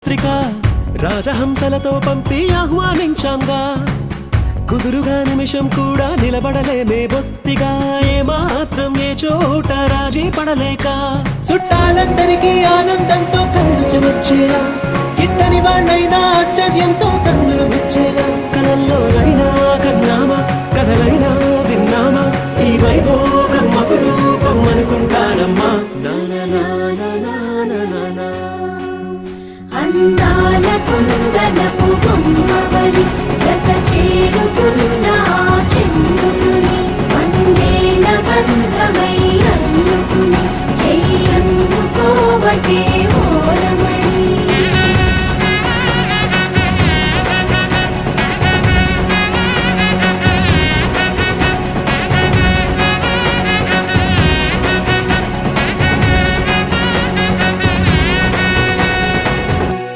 పత్రిక రాజహంసలతో పంపి ఆహ్వానించాంగా కుదురుగా నిమిషం కూడా నిలబడలేమే బొత్తిగా ఏమాత్రం ఏ చోట రాజీ పడలేక చుట్టాలందరికీ ఆనందంతో కళ్ళు చెమర్చేలా గిట్టని వాళ్ళైనా ఆశ్చర్యంతో కన్నులు వచ్చేలా కలల్లోనైనా కన్నామా కథలైనా విన్నామా ఈ వైభోగం అపురూపం అనుకుంటానమ్మా అందాల కుందనపు బొమ్మవని జత చేరుకున్న చంద్రుని వందేల బంధమై అల్లుకుని చెయ్యందుకోవటే ఓలమై